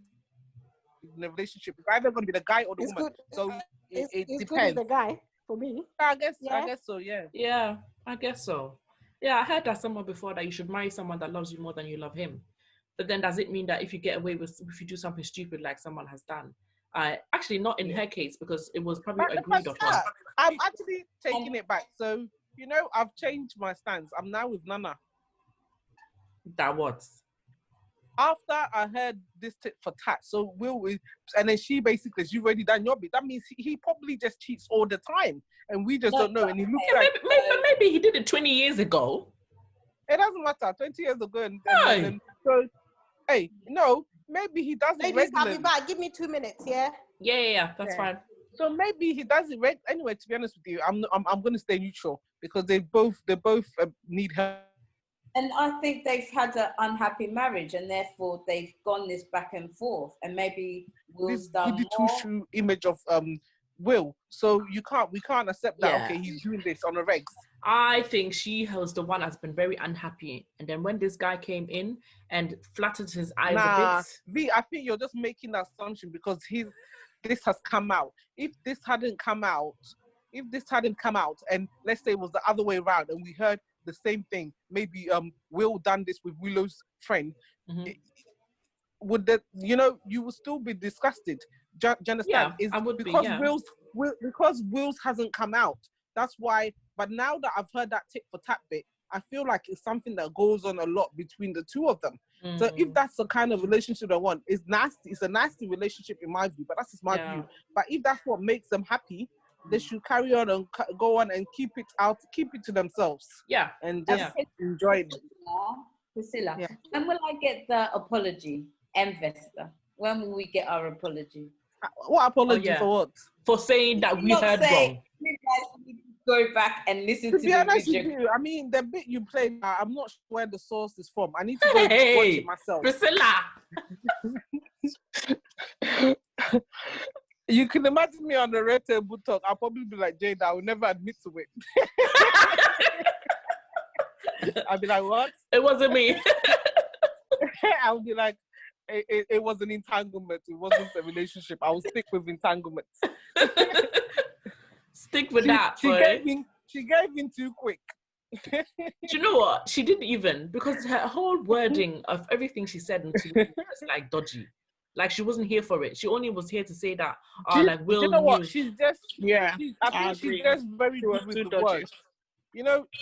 a relationship, it's either going to be the guy or the woman. So it depends. Good as the guy for me. I guess so. Yeah. Yeah, I guess so. Yeah, I heard that somewhere before that you should marry someone that loves you more than you love him. But then does it mean that if you get away with, if you do something stupid like someone has done? Actually, not in her case, because it was probably agreed upon. I'm actually taking it back. So, I've changed my stance. I'm now with Nana. That what? After I heard this tit for tat, so and then she basically, you've already done your bit. That means he probably just cheats all the time, and we just don't know. And he looks like maybe he did it 20 years ago. It doesn't matter. 20 years ago, and so hey, maybe he does it regularly. I'll be back. Give me 2 minutes. Yeah. Yeah. That's fine. So maybe he does it anyway. To be honest with you, I'm going to stay neutral because they both need help. And I think they've had an unhappy marriage, and therefore they've gone this back and forth. And maybe Will's done more. The true image of Will. So we can't accept that. Yeah. Okay, he's doing this on the regs. I think she was the one that's been very unhappy, and then when this guy came in and flattered his eyes a bit. V, I think you're just making that assumption because this has come out. If this hadn't come out, and let's say it was the other way around, and we heard the same thing, maybe Will done this with Willow's friend, would that you would still be disgusted? Do you understand? Yeah, I would because be, because Will's hasn't come out. That's why. But now that I've heard that tit for tat bit, I feel like it's something that goes on a lot between the two of them. So if that's the kind of relationship I want, it's nasty. It's a nasty relationship in my view, but that's just my view. But if that's what makes them happy, they should carry on and go on and keep it to themselves. Yeah. And just enjoy it. Priscilla, when will I get the apology? Investor. When will we get our apology? What apology for what? For saying that we heard wrong. You guys need to go back and listen to be honest with you, I mean, the bit you played, I'm not sure where the source is from. I need to go watch it myself. Priscilla! You can imagine me on the red table talk. I'll probably be like, Jada, I will never admit to it. I'll be like, what? It wasn't me. I'll be like, it was an entanglement. It wasn't a relationship. I will stick with entanglement. Stick with that. She gave in too quick. Do you know what? She didn't even, because her whole wording of everything she said was like dodgy. Like she wasn't here for it. She only was here to say that. Will. You know what? She's just I think she's just very good with the words.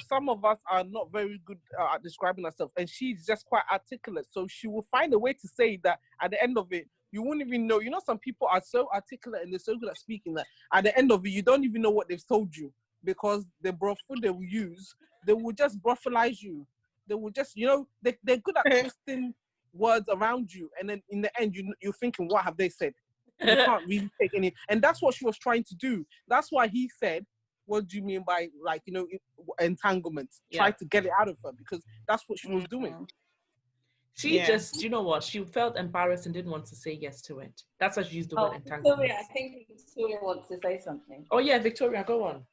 Some of us are not very good at describing ourselves, and she's just quite articulate. So she will find a way to say that at the end of it, you wouldn't even know. Some people are so articulate and they're so good at speaking that at the end of it, you don't even know what they've told you, because the brothel they will use, they will just brothelize you. They will just, they're good at twisting words around you, and then in the end, you're thinking, what have they said? You can't really take any. And that's what she was trying to do. That's why he said, what do you mean by, entanglement? Try to get it out of her, because that's what she was doing. She just, she felt embarrassed and didn't want to say yes to it. That's why she used the word entanglement. Victoria, I think Victoria wants to say something. Oh yeah, Victoria, go on.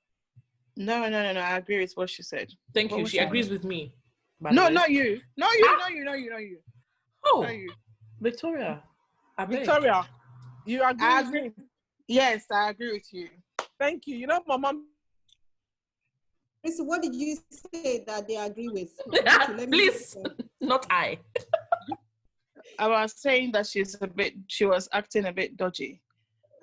No, I agree with what she said. Thank you. She agrees with me. No, not you. No, you. Oh, Victoria. Victoria, you agree? I agree. Yes, I agree with you. Thank you. My mom. Listen, what did you say that they agree with? Please, not I. I was saying that she was acting a bit dodgy.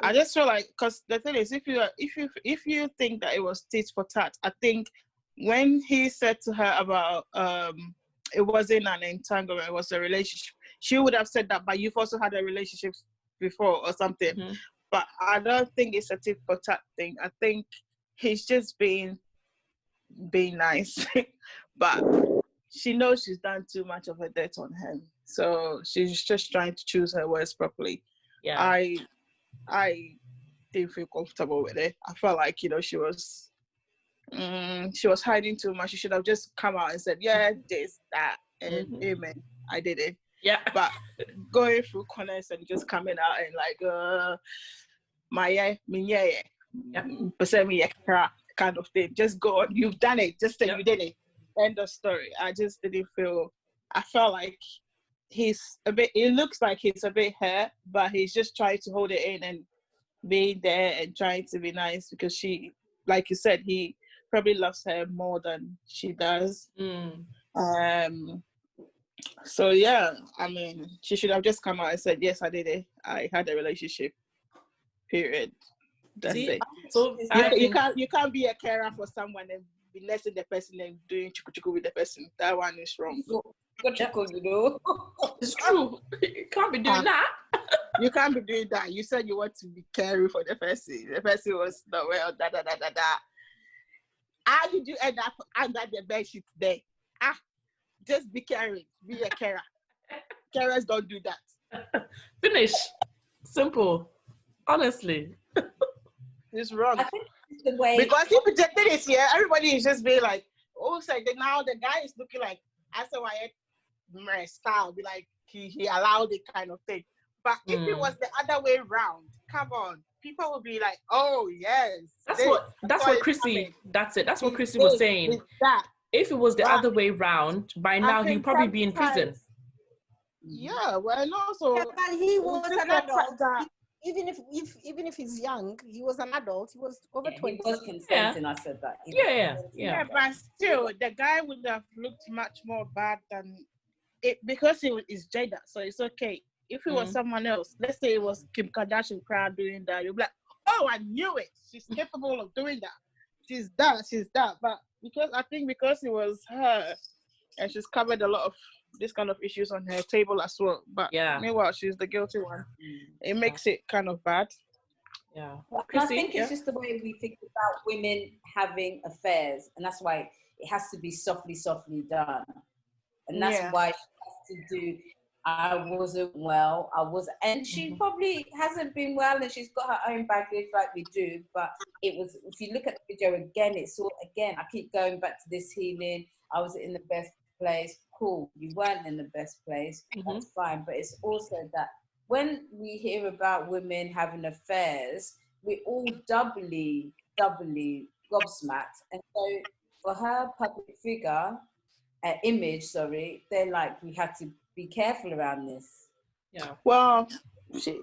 I just feel like, because the thing is, if you think that it was tit for tat, I think when he said to her about it wasn't an entanglement, it was a relationship, she would have said that, but you've also had a relationship before or something. Mm-hmm. But I don't think it's a tit for tat thing. I think he's just being nice. But she knows she's done too much of a dirt on him. So she's just trying to choose her words properly. Yeah. I didn't feel comfortable with it. I felt like, she was hiding too much. She should have just come out and said, yeah, this, that, and amen, I did it. Yeah. But going through corners and just coming out and kind of thing. Just go on. You've done it. Just say you did it. End of story. I just didn't feel. I felt like he's a bit. It looks like he's a bit hurt, but he's just trying to hold it in and being there and trying to be nice because she, like you said, he probably loves her more than she does. So yeah, I mean, she should have just come out and said, yes, I did it. I had a relationship. Period. That's it. So you can't be a carer for someone and be nursing the person and doing chuku with the person. That one is wrong. It's true. You can't be doing that. You can't be doing that. You said you want to be caring for the person. The person was not well. How did you end up under the bed sheet today? Just be caring. Be a carer. Carers don't do that. Finish. Simple. Honestly. It's wrong. I think it's the way, because if the thing is here, everybody is just being like, oh, so now the guy is looking like my style, be like he allowed it kind of thing. But if it was the other way around, come on, people will be like, oh yes. That's what Chrissy. That's it. That's what Chrissy was saying. If it was the other way around, by now he'd probably be in prison. Yeah, well, and also, but he was an adult. Even if he's young, he was an adult. He was over 20. He was consenting. I said that. Yeah, but still, the guy would have looked much more bad than it because he is Jada, so it's okay. If it was someone else, let's say it was Kim Kardashian crowd doing that, you'll be like, oh, I knew it. She's capable of doing that. She's that. But because it was her, and she's covered a lot of this kind of issues on her table as well. But meanwhile, she's the guilty one. It makes it kind of bad. Yeah. I think it's just the way we think about women having affairs, and that's why it has to be softly done. And that's why she has to do, I wasn't well, and she probably hasn't been well, and she's got her own baggage like we do, but it was, if you look at the video again, it's all, again, I keep going back to this healing, I was in the best place, cool, you weren't in the best place, that's fine, but it's also that when we hear about women having affairs, we're all doubly gobsmacked, and so for her public figure, image, they're like, we had to be careful around this. Yeah. Well,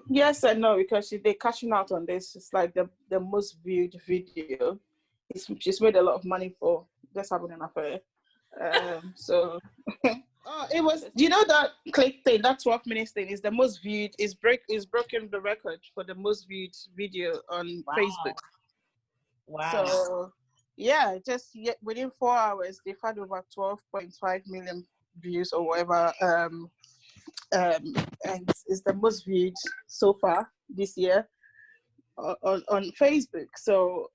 yes and no, because they're cashing out on this. It's like the most viewed video. She's made a lot of money for just having an affair. So it was, that click thing, that 12 minutes thing is the most viewed. Is broken the record for the most viewed video on Facebook. Wow. So yeah, just within 4 hours, they've had over 12.5 million views or whatever. And it's the most viewed so far this year on Facebook. So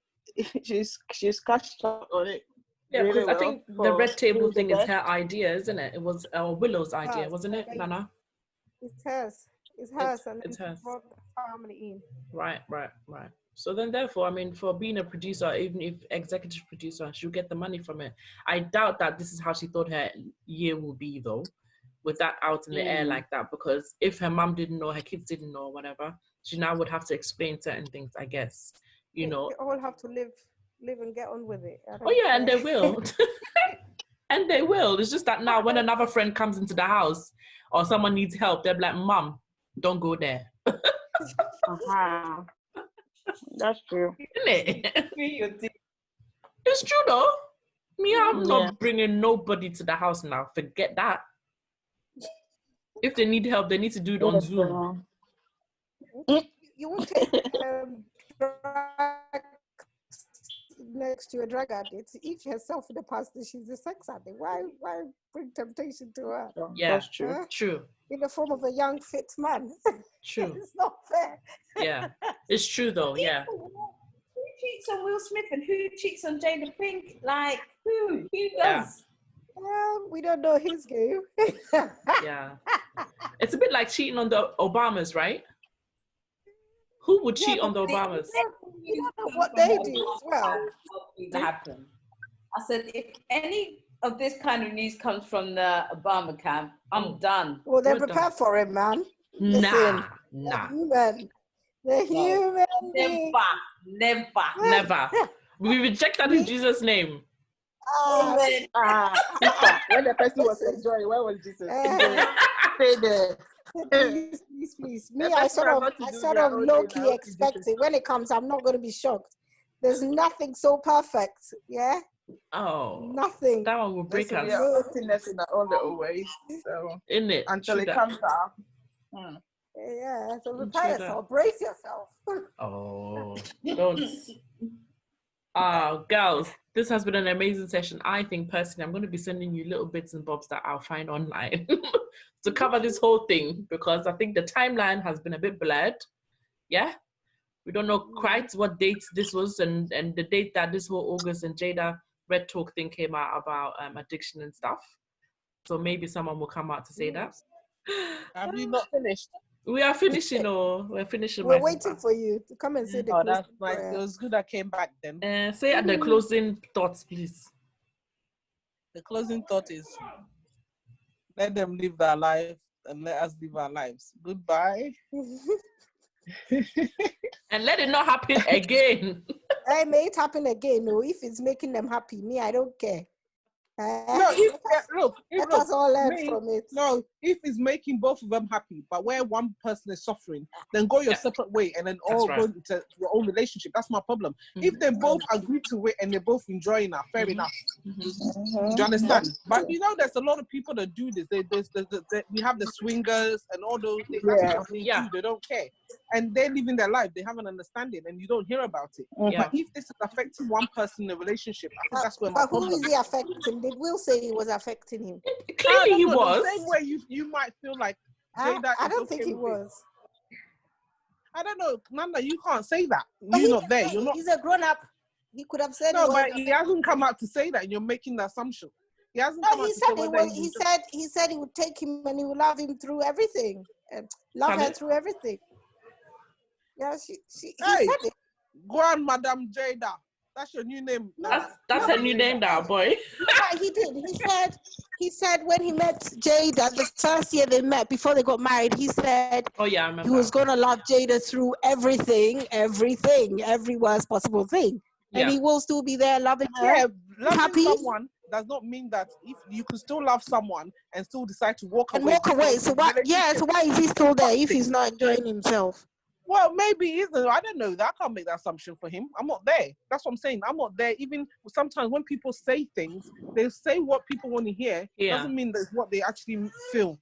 she's cashed out on it. Yeah, because I think the red table thing is her idea, isn't it? It was Willow's idea, wasn't it, Nana? It's hers. It's hers. It's hers. Family in. Right. So then, therefore, I mean, for being a producer, even if executive producer, she'll get the money from it. I doubt that this is how she thought her year will be, though, with that out in the air like that. Because if her mom didn't know, her kids didn't know, or whatever, she now would have to explain certain things, I guess. They all have to live and get on with it. Oh yeah, and they will. And they will. It's just that now when another friend comes into the house or someone needs help, they're like, Mom, don't go there. That's true. Isn't it? It's true though. I'm not bringing nobody to the house now. Forget that. If they need help, they need to do it on Zoom. You won't take next to a drug addict. If herself in the past, she's a sex addict. Why bring temptation to her? Yeah, that's true. True. In the form of a young, fit man. True. It's not fair. Yeah, it's true though. Yeah. Who cheats on Will Smith and who cheats on Jada Pink? Like who? Who does? We don't know his game. Yeah. It's a bit like cheating on the Obamas, right? Who would cheat on the Obamas? You don't know what they do as well. Happen. I said, if any of this kind of news comes from the Obama camp, I'm done. Well, they're prepared for it, man. Listen, nah. They're human. Never. We reject that in Jesus' name. Sister, when the person was enjoying, where was Jesus? Stay there. Please. Me, I sort of low-key expect it. When it comes, I'm not going to be shocked. There's nothing so perfect, yeah? Oh. Nothing. That one will break us. We are emptiness in our own little ways. So, in it. Until it comes out. Yeah, so prepare yourself. Brace yourself. Oh, don't. Girls, this has been an amazing session. I think personally, I'm going to be sending you little bits and bobs that I'll find online to cover this whole thing, because I think the timeline has been a bit blurred. Yeah, we don't know quite what date this was, and the date that this whole August and Jada Red Talk thing came out about addiction and stuff. So maybe someone will come out to say that. Have you not finished? We are finishing, or we're finishing. We're waiting for you to come and say the closing. That's nice. It was good I came back then. Say at the closing thoughts, please. The closing thought is, let them live their life and let us live our lives. Goodbye. And let it not happen again. Hey, may it happen again. No, if it's making them happy, me, I don't care. No, let us all learn from it. No, if it's making both of them happy, but where one person is suffering, then go your separate way and then all go into your own relationship. That's my problem. If they both agree to it and they're both enjoying it, fair enough. Do you understand? But there's a lot of people that do this. We have the swingers and all those things. That's what they do. They don't care. And they're living their life. They have an understanding and you don't hear about it. But if this is affecting one person in the relationship, I think that's where my problem is. Who is he affecting? Did Will say it was affecting him? Clearly he was. The same way you might feel like Jada I don't think he was. I don't know, Nanda, you can't say that. You're not there. You're not. He's a grown-up. He could have said. No, but he hasn't come out to say that, and you're making the assumption. He hasn't come out to say that. He said he would take him and he would love him through everything. Love her through everything. Yeah, he said it. Go on, Madam Jada. That's your new name. That's her new name now, boy. He did. He said when he met Jada, the first year they met, before they got married, he said I remember. He was gonna love Jada through everything, every worst possible thing. And he will still be there loving her. Yeah, loving happy. Someone does not mean that if you can still love someone and still decide to walk away. So why is he still there if he's not enjoying himself? Well, maybe he isn't. I don't know. I can't make that assumption for him. I'm not there. That's what I'm saying. I'm not there. Even sometimes when people say things, they say what people want to hear. Doesn't mean that's what they actually feel.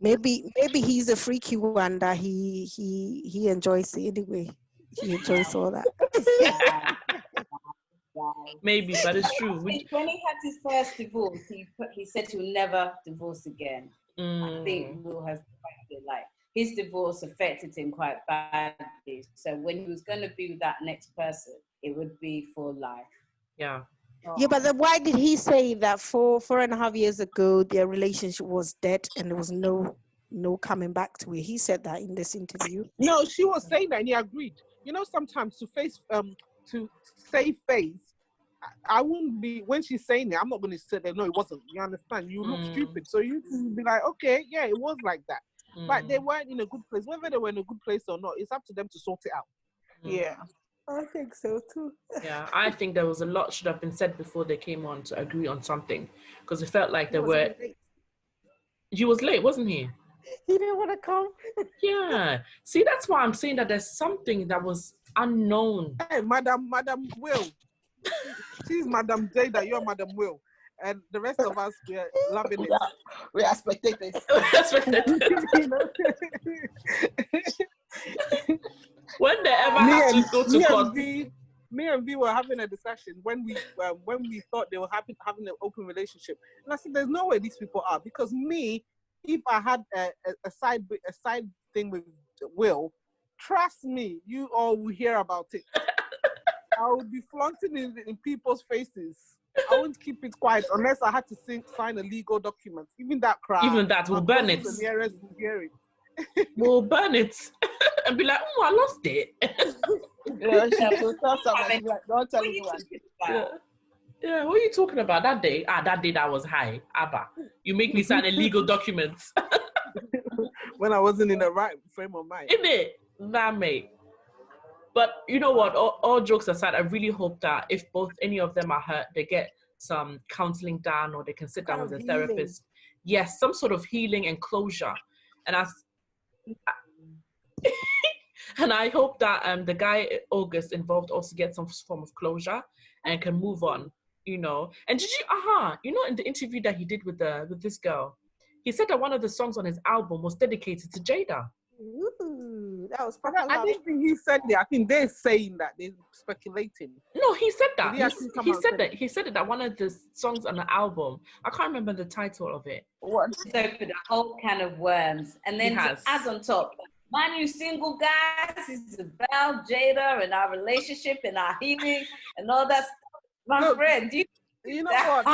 Maybe he's a freaky one that he enjoys it anyway. He enjoys all that. Maybe, but it's true. When he had his first divorce, he said he'll never divorce again. I think Will has like his divorce affected him quite badly. So when he was going to be with that next person, it would be for life. Yeah. Yeah, but then why did he say that 4.5 years ago their relationship was dead and there was no coming back to it? He said that in this interview. No, she was saying that and he agreed. Sometimes to save face, I wouldn't be, when she's saying it, I'm not going to say that, no, it wasn't. You understand? You look stupid. So you can be like, okay, yeah, it was like that. But they weren't in a good place. Whether they were in a good place or not, it's up to them to sort it out. Yeah. I think so too. Yeah, I think there was a lot should have been said before they came on to agree on something. Because it felt like he was late, wasn't he? He didn't want to come. Yeah. See, that's why I'm saying that there's something that was unknown. Hey, Madam Will. She's Madam Jada, you're Madam Will. And the rest of us, we are loving it. We are spectators. When they ever have to go to court. Me and V were having a discussion when we thought they were having an open relationship. And I said, there's no way these people are. Because me, if I had a side thing with Will, trust me, you all will hear about it. I would be flaunting in people's faces. I won't keep it quiet unless I had to sign a legal document. Even that crowd. Even that, we'll burn it. The nearest will hear it. We'll burn it and be like, oh, I lost it. Yeah, she will tell someone. She'll be like, don't tell anyone. Yeah, what are you talking about that day? That day that was high. Abba, you make me sign a legal document. When I wasn't in the right frame of mind. Isn't it? That mate. But you know what? All jokes aside, I really hope that if any of them are hurt, they get some counseling done, or they can sit down with a therapist. Yes, some sort of healing and closure. And and I hope that the guy August involved also gets some form of closure and can move on. You know. And did you? In the interview that he did with this girl, he said that one of the songs on his album was dedicated to Jada. Ooh, that was I didn't think he said it. I think they're saying that. They're speculating. No, he said that. He said that. He said that one of the songs on the album, I can't remember the title of it. What? He's opened a whole can of worms. And then to add on top, my new single, guys, is about Jada and our relationship and our healing and all that stuff. My friend, you know what?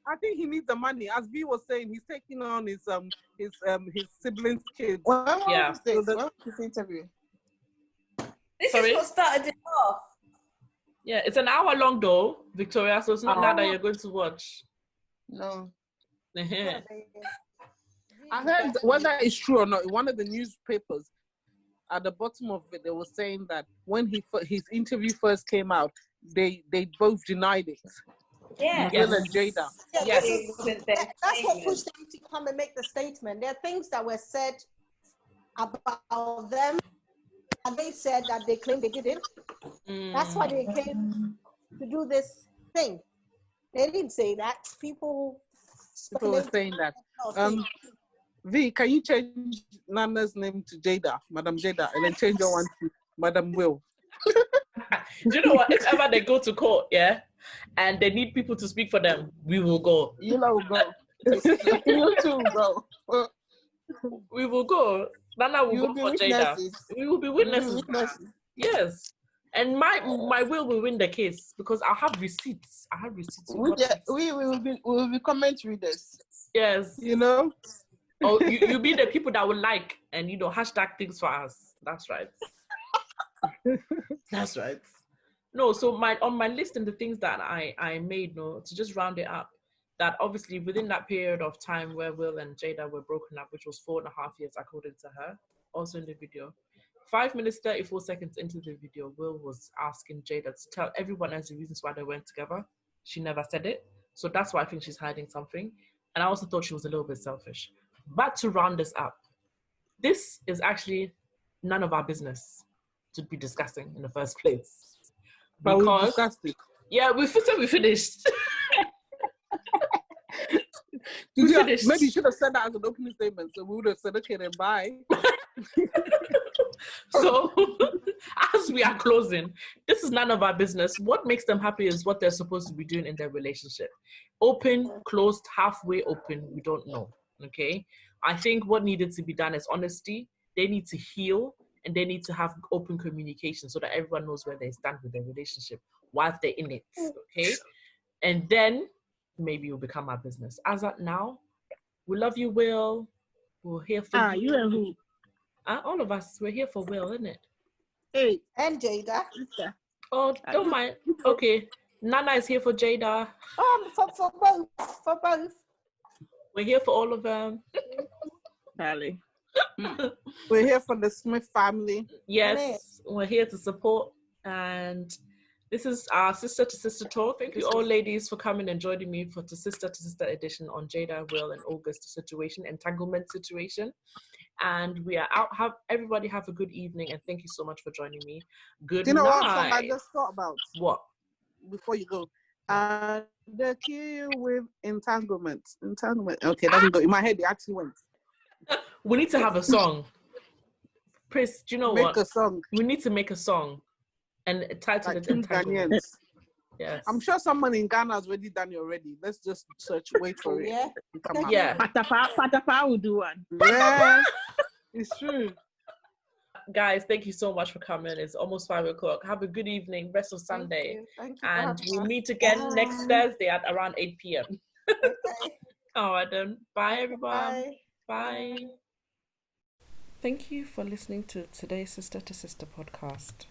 I think he needs the money. As V was saying, he's taking on his siblings' kids. When was this interview? This is what started it off. Yeah, it's an hour long though, Victoria. So it's not that you're going to watch. No. I heard whether it's true or not. In one of the newspapers, at the bottom of it, they were saying that when his interview first came out, they both denied it. Yeah, Will and Jada. Yes. That's what pushed them to come and make the statement. There are things that were said about them, and they said that they claimed they didn't. That's why they came to do this thing. They didn't say that. People were saying that. V, can you change Nana's name to Jada, Madam Jada, and then change your one to Madam Will? Do you know what? If ever they go to court, yeah, and they need people to speak for them, we will go. You know, go. You too, bro. We will go. Nana will go for Jada. We will be witnesses. Yes. And my will win the case because I'll have receipts. We will be comment readers. Yes. You know? Oh, you be the people that will like and hashtag things for us. That's right. That's right. No, so on my list and the things that I made, to just round it up, that obviously within that period of time where Will and Jada were broken up, which was 4.5 years according to her, also in the video, 5 minutes 34 seconds into the video, Will was asking Jada to tell everyone else the reasons why they weren't together. She never said it, so that's why I think she's hiding something. And I also thought she was a little bit selfish. But to round this up, this is actually none of our business to be discussing in the first place. But we discussed it. Yeah, we finished. Maybe you should have said that as an opening statement, so we would have said, okay, then bye. So, as we are closing, this is none of our business. What makes them happy is what they're supposed to be doing in their relationship. Open, closed, halfway open, we don't know. Okay? I think what needed to be done is honesty. They need to heal and they need to have open communication so that everyone knows where they stand with their relationship whilst they're in it. Okay? And then maybe it'll become our business. As of now, we love you, Will. We're here for you. You and who? All of us, we're here for Will, isn't it? Hey, and Jada. Oh, don't mind. Okay, Nana is here for Jada. For both. We're here for all of them. Sally. We're here for the Smith family. Yes, we're here to support. And this is our Sister to Sister talk. Thank you all ladies for coming and joining me for the Sister to Sister edition on Jada, Will and August situation, entanglement situation. And we are out. Everybody have a good evening and thank you so much for joining me. Good night. Do you know what song I just thought about? What? Before you go. The key with entanglement. Okay, doesn't go. In my head, it actually went. We need to have a song. Chris, do you know what? Make a song. We need to make a song and title it Entanglement. Yes. I'm sure someone in Ghana has already done it already. Let's just search, wait for it. Yeah. Patapa will do one. Yeah, it's true. guys, thank you so much for coming. It's almost 5 o'clock. Have a good evening, rest of Sunday. Thank you and we'll meet again next Thursday at around 8 p.m. Okay. All right then. Bye, everyone. Bye. Thank you for listening to today's Sister to Sister podcast.